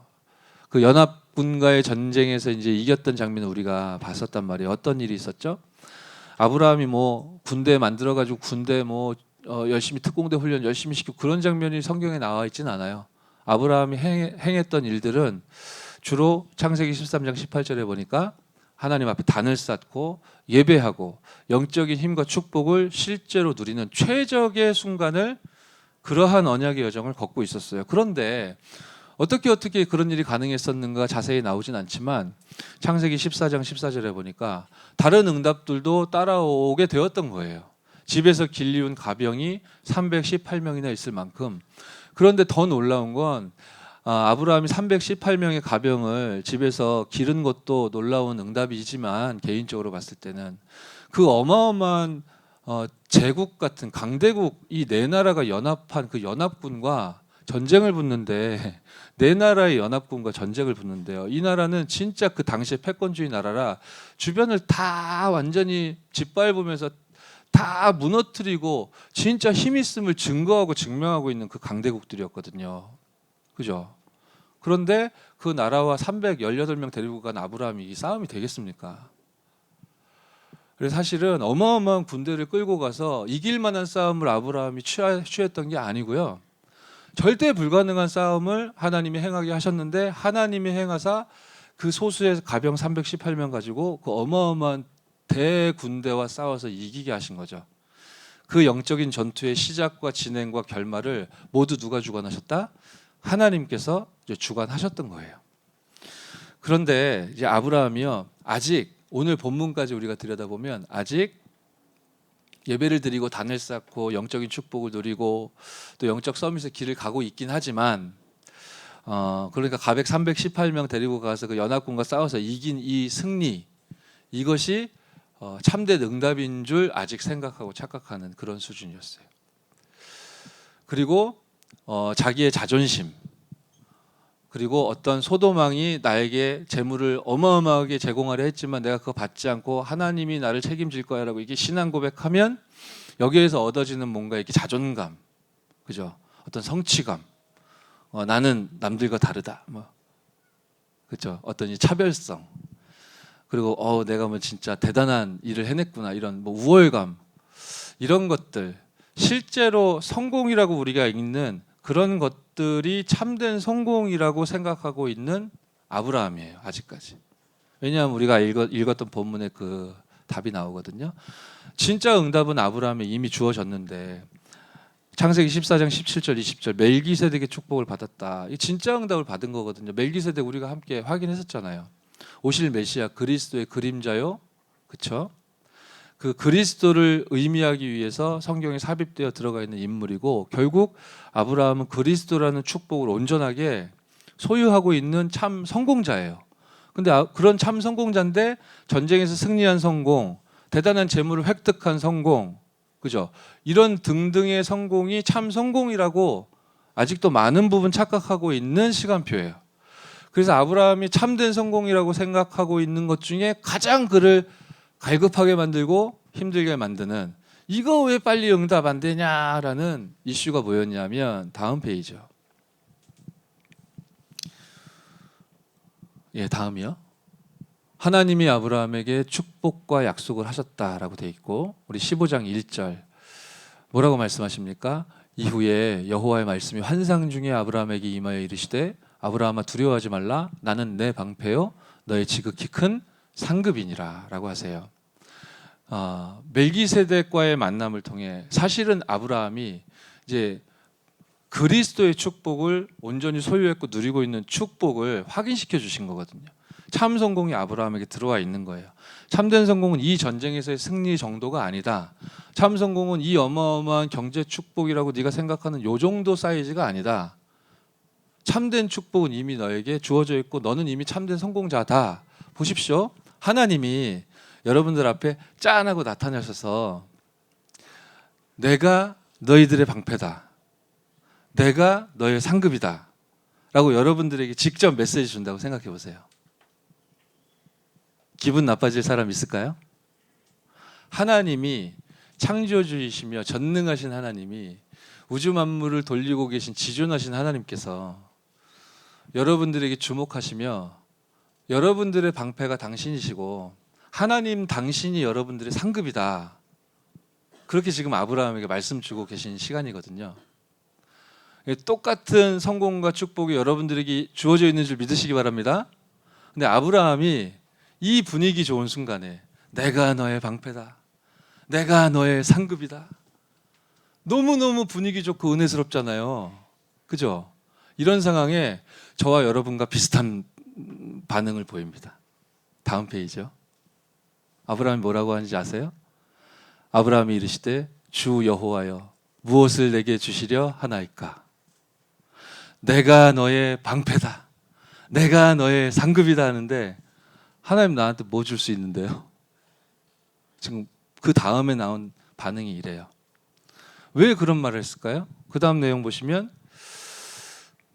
그 연합군과의 전쟁에서 이제 이겼던 장면을 우리가 봤었단 말이에요. 어떤 일이 있었죠? 아브라함이 군대 만들어가지고 군대 열심히 특공대 훈련 열심히 시키고 그런 장면이 성경에 나와 있진 않아요. 아브라함이 행했던 일들은 주로 창세기 13장 18절에 보니까 하나님 앞에 단을 쌓고 예배하고 영적인 힘과 축복을 실제로 누리는 최적의 순간을, 그러한 언약의 여정을 걷고 있었어요. 그런데 어떻게 그런 일이 가능했었는가 자세히 나오진 않지만 창세기 14장 14절에 보니까 다른 응답들도 따라오게 되었던 거예요. 집에서 길리운 가병이 318명이나 있을 만큼. 그런데 더 놀라운 건 아브라함이 318명의 가병을 집에서 기른 것도 놀라운 응답이지만 개인적으로 봤을 때는 그 어마어마한 제국 같은 강대국 이 네 나라가 연합한 그 연합군과 전쟁을 붙는데 네 나라의 연합군과 전쟁을 붙는데요. 이 나라는 진짜 그 당시에 패권주의 나라라 주변을 다 완전히 짓밟으면서 다 무너뜨리고 진짜 힘 있음을 증거하고 증명하고 있는 그 강대국들이었거든요. 그죠? 그런데 그 나라와 318명 데리고 간 아브라함이 이 싸움이 되겠습니까? 그래서 사실은 어마어마한 군대를 끌고 가서 이길 만한 싸움을 아브라함이 취했던 게 아니고요. 절대 불가능한 싸움을 하나님이 행하게 하셨는데 하나님이 행하사 그 소수의 가병 318명 가지고 그 어마어마한 대군대와 싸워서 이기게 하신 거죠. 그 영적인 전투의 시작과 진행과 결말을 모두 누가 주관하셨다? 하나님께서 이제 주관하셨던 거예요. 그런데 이제 아브라함이요, 아직 오늘 본문까지 우리가 들여다보면 아직 예배를 드리고 단을 쌓고 영적인 축복을 누리고 또 영적 서밋의 길을 가고 있긴 하지만 그러니까 가백 318명 데리고 가서 그 연합군과 싸워서 이긴 이 승리, 이것이 참된 응답인 줄 아직 생각하고 착각하는 그런 수준이었어요. 그리고 자기의 자존심, 그리고 어떤 소도망이 나에게 재물을 어마어마하게 제공하려 했지만 내가 그거 받지 않고 하나님이 나를 책임질 거야 라고 이게 신앙 고백하면 여기에서 얻어지는 뭔가 이렇게 자존감, 그죠? 어떤 성취감, 나는 남들과 다르다, 그죠? 어떤 이 차별성, 그리고 내가 뭐 진짜 대단한 일을 해냈구나, 이런 우월감, 이런 것들, 실제로 성공이라고 우리가 읽는 그런 것들이 참된 성공이라고 생각하고 있는 아브라함이에요, 아직까지. 왜냐하면 우리가 읽었던 본문에 그 답이 나오거든요. 진짜 응답은 아브라함에 이미 주어졌는데 창세기 14장 17절 20절 멜기세덱의 축복을 받았다. 이 진짜 응답을 받은 거거든요. 멜기세덱 우리가 함께 확인했었잖아요. 오실 메시아 그리스도의 그림자요, 그렇죠? 그 그리스도를 의미하기 위해서 성경에 삽입되어 들어가 있는 인물이고 결국 아브라함은 그리스도라는 축복을 온전하게 소유하고 있는 참 성공자예요. 근데 그런 참 성공자인데 전쟁에서 승리한 성공, 대단한 재물을 획득한 성공, 그죠? 이런 등등의 성공이 참 성공이라고 아직도 많은 부분 착각하고 있는 시간표예요. 그래서 아브라함이 참된 성공이라고 생각하고 있는 것 중에 가장 그를 갈급하게 만들고 힘들게 만드는, 이거 왜 빨리 응답 안 되냐라는 이슈가 뭐였냐면 다음 페이지요. 예, 다음이요. 하나님이 아브라함에게 축복과 약속을 하셨다라고 돼 있고 우리 15장 1절 뭐라고 말씀하십니까? 이후에 여호와의 말씀이 환상 중에 아브라함에게 임하여 이르시되 아브라함아 두려워하지 말라, 나는 내 방패요 너의 지극히 큰 상급이니라 라고 하세요. 멜기세덱과의 만남을 통해 사실은 아브라함이 이제 그리스도의 축복을 온전히 소유했고 누리고 있는 축복을 확인시켜 주신 거거든요. 참 성공이 아브라함에게 들어와 있는 거예요. 참된 성공은 이 전쟁에서의 승리 정도가 아니다. 참 성공은 이 어마어마한 경제 축복이라고 네가 생각하는 요 정도 사이즈가 아니다. 참된 축복은 이미 너에게 주어져 있고 너는 이미 참된 성공자다. 보십시오. 하나님이 여러분들 앞에 짠하고 나타나셔서 내가 너희들의 방패다, 내가 너의 상급이다 라고 여러분들에게 직접 메시지 준다고 생각해 보세요. 기분 나빠질 사람 있을까요? 하나님이 창조주이시며 전능하신 하나님이 우주 만물을 돌리고 계신 지존하신 하나님께서 여러분들에게 주목하시며 여러분들의 방패가 당신이시고 하나님 당신이 여러분들의 상급이다, 그렇게 지금 아브라함에게 말씀 주고 계신 시간이거든요. 똑같은 성공과 축복이 여러분들에게 주어져 있는 줄 믿으시기 바랍니다. 근데 아브라함이 이 분위기 좋은 순간에 내가 너의 방패다, 내가 너의 상급이다, 너무너무 분위기 좋고 은혜스럽잖아요, 그죠? 이런 상황에 저와 여러분과 비슷한 반응을 보입니다. 다음 페이지요. 아브라함이 뭐라고 하는지 아세요? 아브라함이 이르시되 주 여호와여 무엇을 내게 주시려 하나이까? 내가 너의 방패다. 내가 너의 상급이다 하는데 하나님 나한테 뭐 줄 수 있는데요? 지금 그 다음에 나온 반응이 이래요. 왜 그런 말을 했을까요? 그 다음 내용 보시면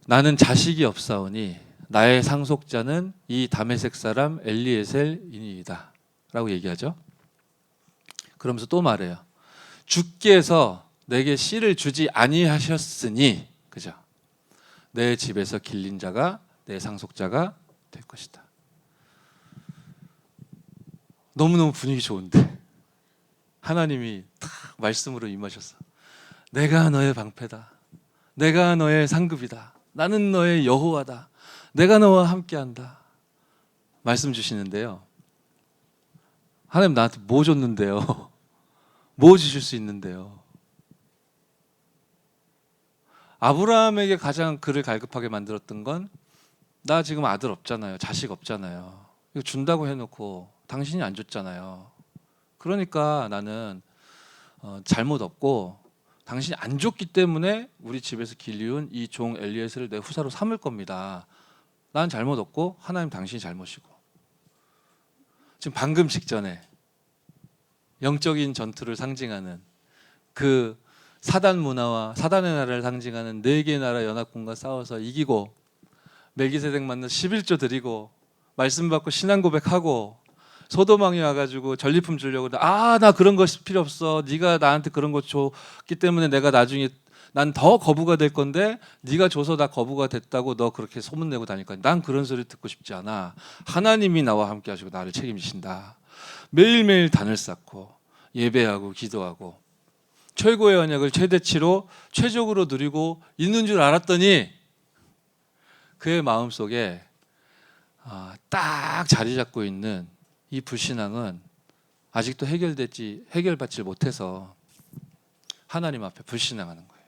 나는 자식이 없사오니 나의 상속자는 이 다메섹 사람 엘리에셀이니이다 라고 얘기하죠. 그러면서 또 말해요. 주께서 내게 씨를 주지 아니하셨으니, 그죠? 내 집에서 길린 자가 내 상속자가 될 것이다. 너무너무 분위기 좋은데 하나님이 딱 말씀으로 임하셨어. 내가 너의 방패다. 내가 너의 상급이다. 나는 너의 여호와다. 내가 너와 함께한다. 말씀 주시는데요. 하나님 나한테 뭐 줬는데요? 뭐 주실 수 있는데요? 아브라함에게 가장 그를 갈급하게 만들었던 건 나 지금 아들 없잖아요. 자식 없잖아요. 이거 준다고 해놓고 당신이 안 줬잖아요. 그러니까 나는 잘못 없고 당신이 안 줬기 때문에 우리 집에서 길리운 이 종 엘리에셀을 내 후사로 삼을 겁니다. 난 잘못 없고 하나님 당신이 잘못이고. 지금 방금 직전에 영적인 전투를 상징하는 그 사단 문화와 사단의 나라를 상징하는 네 개의 나라 연합군과 싸워서 이기고 멜기세덱 만나 11조 드리고 말씀 받고 신앙 고백하고 소도망이 와가지고 전리품 주려고 나 그런 거 필요 없어. 네가 나한테 그런 거 줬기 때문에 내가 나중에 난 더 거부가 될 건데 네가 줘서 나 거부가 됐다고 너 그렇게 소문내고 다니까 난 그런 소리 듣고 싶지 않아. 하나님이 나와 함께 하시고 나를 책임지신다. 매일매일 단을 쌓고 예배하고 기도하고 최고의 언약을 최대치로 최적으로 누리고 있는 줄 알았더니 그의 마음속에 딱 자리 잡고 있는 이 불신앙은 아직도 해결받지 못해서 하나님 앞에 불신앙하는 거예요.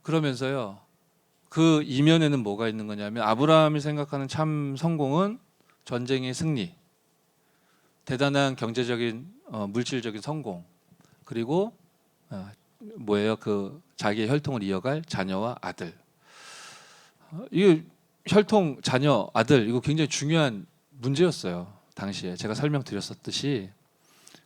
그러면서요, 그 이면에는 뭐가 있는 거냐면 아브라함이 생각하는 참 성공은 전쟁의 승리, 대단한 경제적인 물질적인 성공, 그리고 그 자기의 혈통을 이어갈 자녀와 아들. 이 혈통 자녀 아들 이거 굉장히 중요한 문제였어요. 당시에 제가 설명드렸었듯이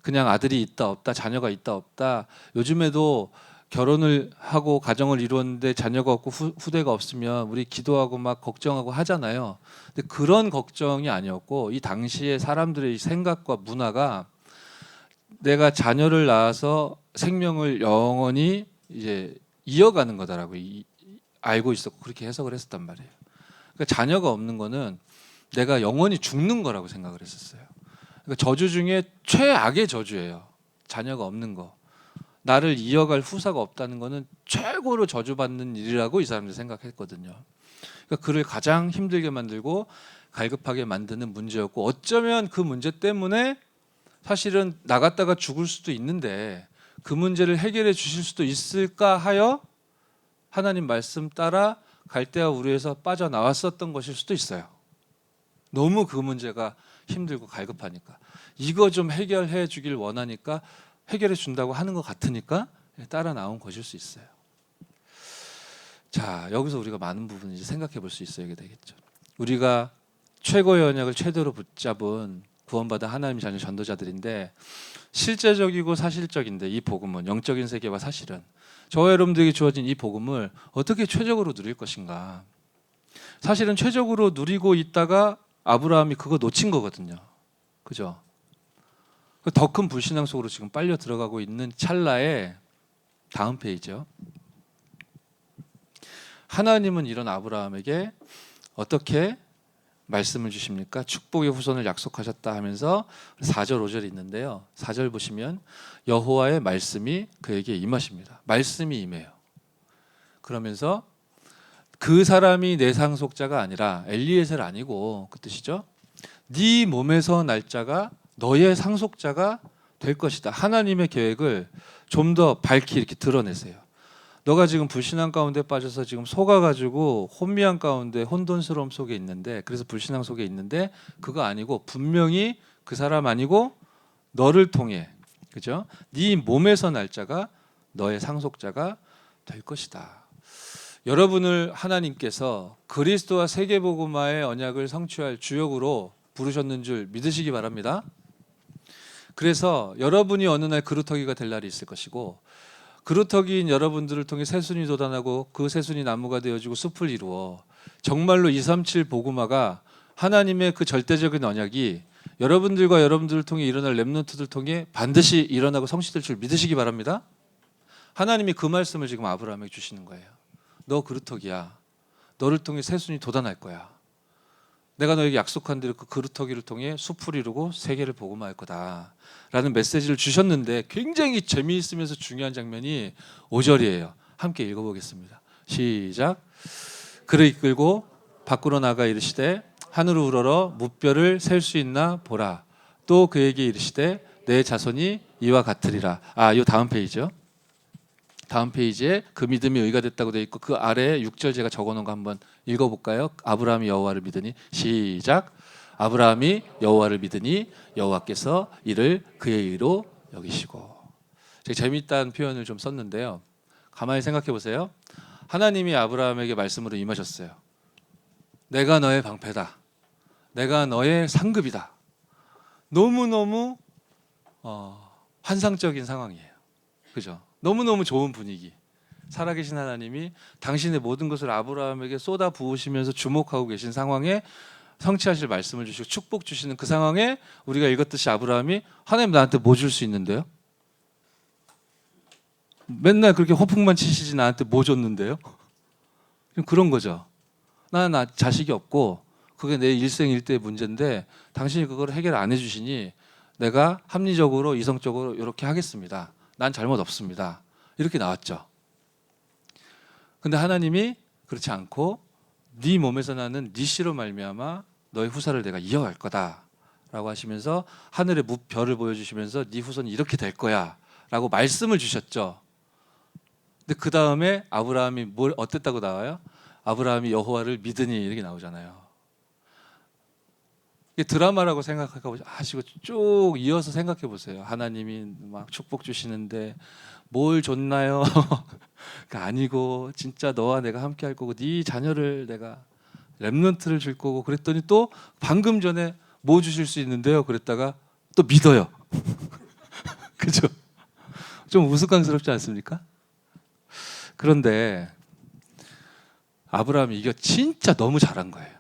그냥 아들이 있다 없다 자녀가 있다 없다. 요즘에도 결혼을 하고 가정을 이루었는데 자녀가 없고 후대가 없으면 우리 기도하고 막 걱정하고 하잖아요. 근데 그런 걱정이 아니었고 이 당시에 사람들의 생각과 문화가 내가 자녀를 낳아서 생명을 영원히 이제 이어가는 거다라고 알고 있었고 그렇게 해석을 했었단 말이에요. 그러니까 자녀가 없는 거는 내가 영원히 죽는 거라고 생각을 했었어요. 그러니까 저주 중에 최악의 저주예요. 자녀가 없는 거. 나를 이어갈 후사가 없다는 거는 최고로 저주받는 일이라고 이 사람들이 생각했거든요. 그러니까 그를 가장 힘들게 만들고 갈급하게 만드는 문제였고 어쩌면 그 문제 때문에 사실은 나갔다가 죽을 수도 있는데 그 문제를 해결해 주실 수도 있을까 하여 하나님 말씀 따라 갈대아 우르에서 빠져나왔었던 것일 수도 있어요. 너무 그 문제가 힘들고 갈급하니까 이거 좀 해결해 주길 원하니까 해결해 준다고 하는 것 같으니까 따라 나온 것일 수 있어요. 자, 여기서 우리가 많은 부분을 이제 생각해 볼 수 있어야 되겠죠. 우리가 최고의 언약을 최대로 붙잡은 구원받은 하나님의 자녀 전도자들인데 실제적이고 사실적인데 이 복음은 영적인 세계와 사실은 저와 여러분들에게 주어진 이 복음을 어떻게 최적으로 누릴 것인가. 사실은 최적으로 누리고 있다가 아브라함이 그거 놓친 거거든요. 그죠? 더 큰 불신앙 속으로 지금 빨려 들어가고 있는 찰나에 다음 페이지요. 하나님은 이런 아브라함에게 어떻게 말씀을 주십니까? 축복의 후손을 약속하셨다 하면서 4절 5절이 있는데요. 4절 보시면 여호와의 말씀이 그에게 임하십니다. 말씀이 임해요. 그러면서 그 사람이 내 상속자가 아니라 엘리에셀 아니고 그 뜻이죠. 네 몸에서 날 자가 너의 상속자가 될 것이다. 하나님의 계획을 좀 더 밝히 이렇게 드러내세요. 너가 지금 불신앙 가운데 빠져서 지금 속아가지고 혼미한 가운데 혼돈스러움 속에 있는데 그래서 불신앙 속에 있는데 그거 아니고 분명히 그 사람 아니고 너를 통해 그죠? 네 몸에서 날 자가 너의 상속자가 될 것이다. 여러분을 하나님께서 그리스도와 세계복음화의 언약을 성취할 주역으로 부르셨는 줄 믿으시기 바랍니다. 그래서 여러분이 어느 날 그루터기가 될 날이 있을 것이고, 그루터기인 여러분들을 통해 새순이 돋아나고 그 새순이 나무가 되어지고 숲을 이루어 정말로 237 복음화가 하나님의 그 절대적인 언약이 여러분들과 여러분들을 통해 일어날 렘넌트들 통해 반드시 일어나고 성취될 줄 믿으시기 바랍니다. 하나님이 그 말씀을 지금 아브라함에게 주시는 거예요. 너 그루터기야. 너를 통해 새순이 돋아날 거야. 내가 너에게 약속한 대로 그 그루터기를 통해 숲을 이루고 세계를 복음화할 거다 라는 메시지를 주셨는데, 굉장히 재미있으면서 중요한 장면이 5절이에요. 함께 읽어보겠습니다. 시작. 그를 이끌고 밖으로 나가 이르시되 하늘을 우러러 무뼈를 셀 수 있나 보라. 또 그에게 이르시되 내 자손이 이와 같으리라. 이 다음 페이지요. 다음 페이지에 그 믿음이 의가 됐다고 되어 있고, 그 아래에 6절 제가 적어놓은 거 한번 읽어볼까요? 아브라함이 여호와를 믿으니, 시작. 아브라함이 여호와를 믿으니 여호와께서 이를 그의 의로 여기시고. 제가 재미있다는 표현을 좀 썼는데요, 가만히 생각해 보세요. 하나님이 아브라함에게 말씀으로 임하셨어요. 내가 너의 방패다. 내가 너의 상급이다. 너무너무 환상적인 상황이에요. 그죠? 너무너무 좋은 분위기. 살아계신 하나님이 당신의 모든 것을 아브라함에게 쏟아 부으시면서 주목하고 계신 상황에 성취하실 말씀을 주시고 축복 주시는 그 상황에 우리가 읽었듯이 아브라함이 하나님 나한테 뭐 줄 수 있는데요? 맨날 그렇게 호풍만 치시지 나한테 뭐 줬는데요? 그런 거죠. 나는 자식이 없고 그게 내 일생일대의 문제인데 당신이 그걸 해결 안 해주시니 내가 합리적으로 이성적으로 이렇게 하겠습니다. 난 잘못 없습니다. 이렇게 나왔죠. 근데 하나님이 그렇지 않고 네 몸에서 나는 네 씨로 말미암아 너의 후사를 내가 이어갈 거다라고 하시면서 하늘의 무별을 보여주시면서 네 후손이 이렇게 될 거야라고 말씀을 주셨죠. 근데 그 다음에 아브라함이 뭘 어땠다고 나와요? 아브라함이 여호와를 믿으니 이렇게 나오잖아요. 이게 드라마라고 생각하고 하시고 쭉 이어서 생각해 보세요. 하나님이 막 축복 주시는데 뭘 줬나요? 그러니까 아니고 진짜 너와 내가 함께 할 거고 네 자녀를 내가 렘넌트를 줄 거고, 그랬더니 또 방금 전에 뭐 주실 수 있는데요? 그랬다가 또 믿어요. 그죠? 좀 우스꽝스럽지 않습니까? 그런데 아브라함이 이거 진짜 너무 잘한 거예요.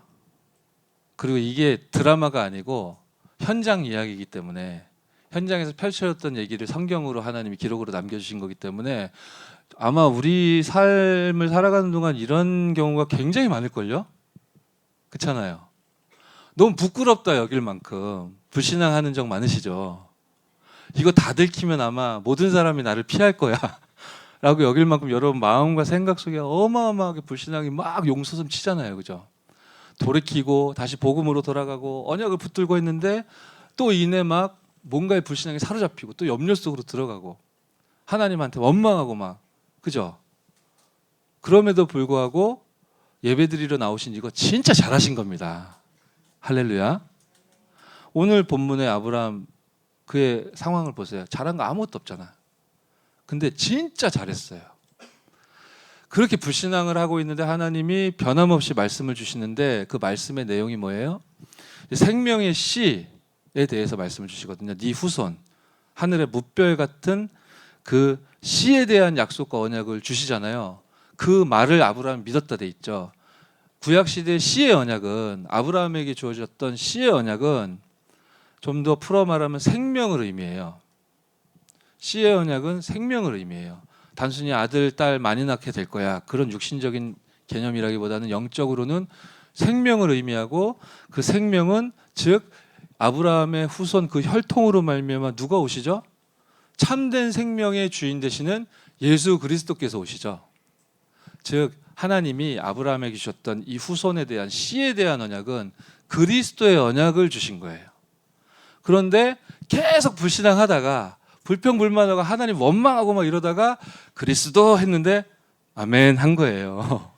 그리고 이게 드라마가 아니고 현장 이야기이기 때문에, 현장에서 펼쳐졌던 얘기를 성경으로 하나님이 기록으로 남겨주신 거기 때문에 아마 우리 삶을 살아가는 동안 이런 경우가 굉장히 많을걸요? 그렇잖아요. 너무 부끄럽다 여길 만큼 불신앙하는 적 많으시죠? 이거 다 들키면 아마 모든 사람이 나를 피할 거야 라고 여길 만큼 여러분 마음과 생각 속에 어마어마하게 불신앙이 막 용솟음 치잖아요. 그죠? 돌이키고 다시 복음으로 돌아가고 언약을 붙들고 있는데 또 이내 막 뭔가의 불신앙에 사로잡히고 또 염려 속으로 들어가고 하나님한테 원망하고 막, 그죠? 그럼에도 불구하고 예배드리러 나오신 이거 진짜 잘하신 겁니다. 할렐루야. 오늘 본문의 아브라함 그의 상황을 보세요. 잘한 거 아무것도 없잖아. 근데 진짜 잘했어요. 그렇게 불신앙을 하고 있는데 하나님이 변함없이 말씀을 주시는데, 그 말씀의 내용이 뭐예요? 생명의 씨에 대해서 말씀을 주시거든요. 네 후손, 하늘의 무별 같은 그 씨에 대한 약속과 언약을 주시잖아요. 그 말을 아브라함이 믿었다 돼 있죠. 구약시대의 씨의 언약은, 아브라함에게 주어졌던 씨의 언약은 좀 더 풀어 말하면 생명을 의미해요. 씨의 언약은 생명을 의미해요. 단순히 아들, 딸 많이 낳게 될 거야, 그런 육신적인 개념이라기보다는 영적으로는 생명을 의미하고, 그 생명은 즉 아브라함의 후손 그 혈통으로 말미암아 누가 오시죠? 참된 생명의 주인 되시는 예수 그리스도께서 오시죠. 즉 하나님이 아브라함에게 주셨던 이 후손에 대한 씨에 대한 언약은 그리스도의 언약을 주신 거예요. 그런데 계속 불신앙하다가 불평불만하고 하나님 원망하고 막 이러다가 그리스도 했는데 아멘 한 거예요.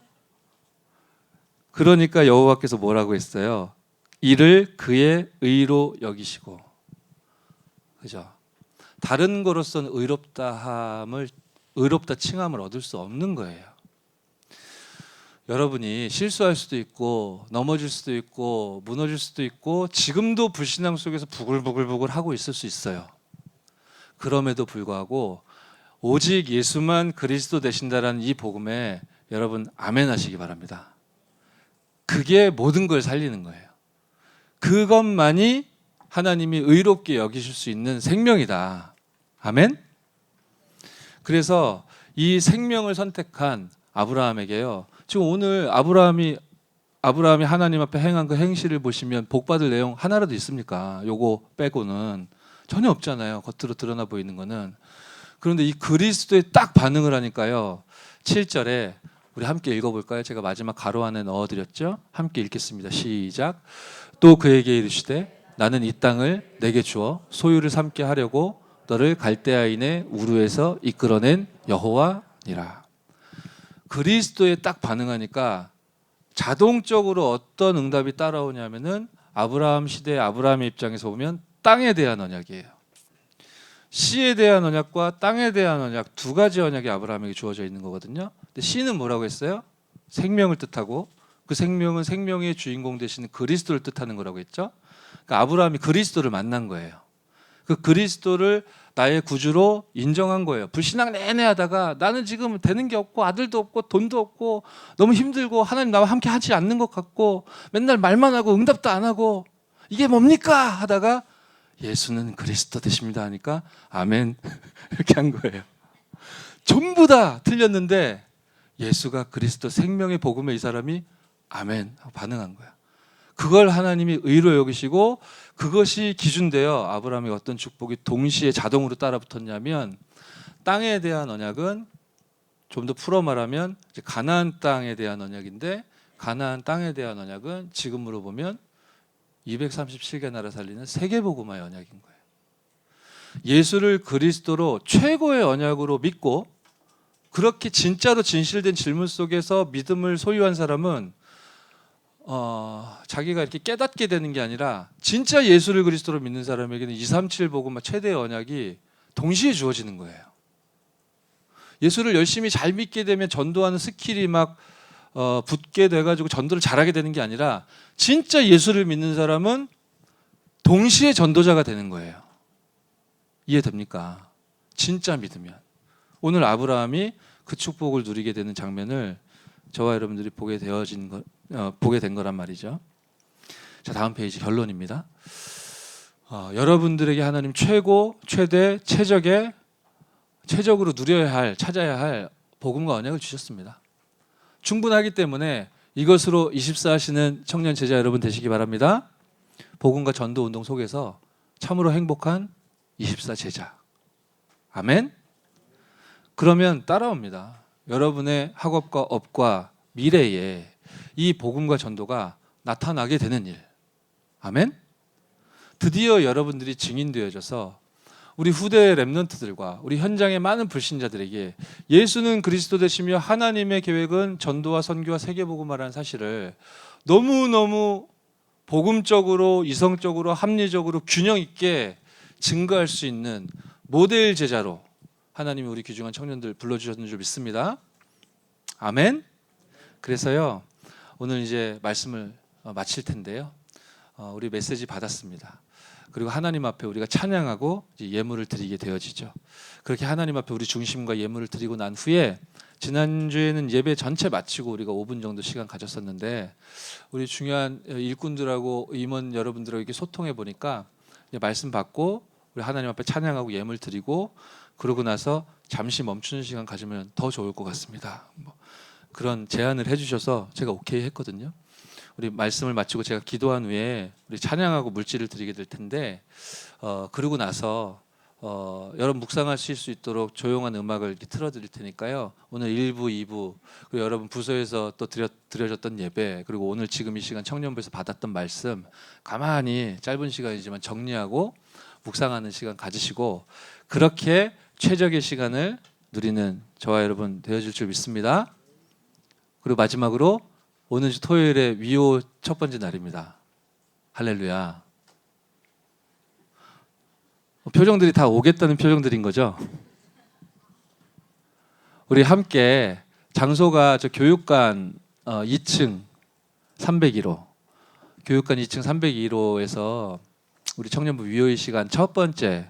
그러니까 여호와께서 뭐라고 했어요? 이를 그의 의로 여기시고. 그죠? 다른 거로서는 의롭다 칭함을 얻을 수 없는 거예요. 여러분이 실수할 수도 있고 넘어질 수도 있고 무너질 수도 있고 지금도 불신앙 속에서 부글부글 하고 있을 수 있어요. 그럼에도 불구하고 오직 예수만 그리스도 되신다라는 이 복음에 여러분 아멘 하시기 바랍니다. 그게 모든 걸 살리는 거예요. 그것만이 하나님이 의롭게 여기실 수 있는 생명이다. 아멘? 그래서 이 생명을 선택한 아브라함에게요. 지금 오늘 아브라함이 하나님 앞에 행한 그 행실을 보시면 복받을 내용 하나라도 있습니까? 요거 빼고는 전혀 없잖아요. 겉으로 드러나 보이는 거는. 그런데 이 그리스도에 딱 반응을 하니까요. 7절에 우리 함께 읽어볼까요? 제가 마지막 가로 안에 넣어드렸죠? 함께 읽겠습니다. 시작. 또 그에게 이르시되 나는 이 땅을 내게 주어 소유를 삼게 하려고 너를 갈대아인의 우르에서 이끌어낸 여호와니라. 그리스도에 딱 반응하니까 자동적으로 어떤 응답이 따라오냐면은 아브라함 시대 아브라함의 입장에서 보면 땅에 대한 언약이에요. 씨에 대한 언약과 땅에 대한 언약 두 가지 언약이 아브라함에게 주어져 있는 거거든요. 근데 씨는 뭐라고 했어요? 생명을 뜻하고 그 생명은 생명의 주인공 되시는 그리스도를 뜻하는 거라고 했죠. 그러니까 아브라함이 그리스도를 만난 거예요. 그 그리스도를 나의 구주로 인정한 거예요. 불신앙 내내 하다가 나는 지금 되는 게 없고 아들도 없고 돈도 없고 너무 힘들고 하나님 나와 함께 하지 않는 것 같고 맨날 말만 하고 응답도 안 하고 이게 뭡니까 하다가 예수는 그리스도 되십니다 하니까 아멘 이렇게 한 거예요. 전부 다 틀렸는데 예수가 그리스도 생명의 복음에 이 사람이 아멘 하고 반응한 거야. 그걸 하나님이 의로 여기시고 그것이 기준되어 아브라함의 어떤 축복이 동시에 자동으로 따라붙었냐면 땅에 대한 언약은 좀 더 풀어 말하면 이제 가나안 땅에 대한 언약인데 가나안 땅에 대한 언약은 지금으로 보면 237개 나라 살리는 세계복음화의 언약인 거예요. 예수를 그리스도로 최고의 언약으로 믿고 그렇게 진짜로 진실된 질문 속에서 믿음을 소유한 사람은 자기가 이렇게 깨닫게 되는 게 아니라 진짜 예수를 그리스도로 믿는 사람에게는 237 복음화 최대의 언약이 동시에 주어지는 거예요. 예수를 열심히 잘 믿게 되면 전도하는 스킬이 막 붙게 돼가지고 전도를 잘하게 되는 게 아니라 진짜 예수를 믿는 사람은 동시에 전도자가 되는 거예요. 이해됩니까? 진짜 믿으면. 오늘 아브라함이 그 축복을 누리게 되는 장면을 저와 여러분들이 보게 된 거란 말이죠. 자, 다음 페이지 결론입니다. 여러분들에게 하나님 최고, 최대, 최적으로 누려야 할, 찾아야 할 복음과 언약을 주셨습니다. 충분하기 때문에 이것으로 24 하시는 청년 제자 여러분 되시기 바랍니다. 복음과 전도 운동 속에서 참으로 행복한 24 제자. 아멘. 그러면 따라옵니다. 여러분의 학업과 업과 미래에 이 복음과 전도가 나타나게 되는 일. 아멘. 드디어 여러분들이 증인되어져서 우리 후대 렘넌트들과 우리 현장의 많은 불신자들에게 예수는 그리스도 되시며 하나님의 계획은 전도와 선교와 세계복음화라는 사실을 너무너무 복음적으로 이성적으로 합리적으로 균형 있게 증거할 수 있는 모델 제자로 하나님이 우리 귀중한 청년들 불러주셨는 줄 믿습니다. 아멘. 그래서요 오늘 이제 말씀을 마칠 텐데요. 우리 메시지 받았습니다. 그리고 하나님 앞에 우리가 찬양하고 이제 예물을 드리게 되어지죠. 그렇게 하나님 앞에 우리 중심과 예물을 드리고 난 후에 지난주에는 예배 전체 마치고 우리가 5분 정도 시간 가졌었는데 우리 중요한 일꾼들하고 임원 여러분들하고 이렇게 소통해 보니까 말씀 받고 우리 하나님 앞에 찬양하고 예물 드리고 그러고 나서 잠시 멈추는 시간 가지면 더 좋을 것 같습니다. 그런 제안을 해주셔서 제가 오케이 했거든요. 우리 말씀을 마치고 제가 기도한 후에 우리 찬양하고 물질을 드리게 될 텐데 그러고 나서 여러분 묵상하실 수 있도록 조용한 음악을 이렇게 틀어드릴 테니까요. 오늘 1부, 2부 그리고 여러분 부서에서 또 드려졌던 예배 그리고 오늘 지금 이 시간 청년부에서 받았던 말씀 가만히 짧은 시간이지만 정리하고 묵상하는 시간 가지시고 그렇게 최적의 시간을 누리는 저와 여러분 되어질 줄 믿습니다. 그리고 마지막으로 오늘 토요일에 위호 첫 번째 날입니다. 할렐루야. 표정들이 다 오겠다는 표정들인 거죠? 우리 함께 장소가 저 교육관 2층 301호 교육관 2층 302호에서 우리 청년부 위로의 시간 첫 번째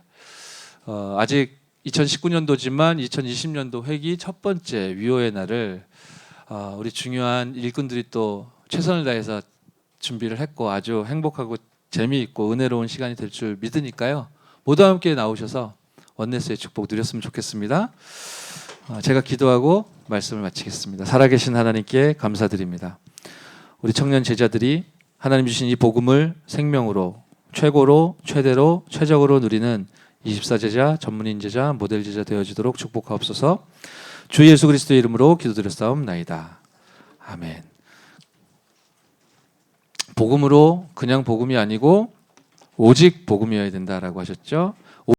아직 2019년도지만 2020년도 회기 첫 번째 위로의 날을 우리 중요한 일꾼들이 또 최선을 다해서 준비를 했고 아주 행복하고 재미있고 은혜로운 시간이 될 줄 믿으니까요. 모두 함께 나오셔서 원네스의 축복 누렸으면 좋겠습니다. 제가 기도하고 말씀을 마치겠습니다. 살아계신 하나님께 감사드립니다. 우리 청년 제자들이 하나님 주신 이 복음을 생명으로 최고로 최대로 최적으로 누리는 24제자, 전문인 제자, 모델 제자 되어지도록 축복하옵소서. 주 예수 그리스도의 이름으로 기도드렸사옵나이다. 아멘. 복음으로 그냥 복음이 아니고 오직 복음이어야 된다라고 하셨죠.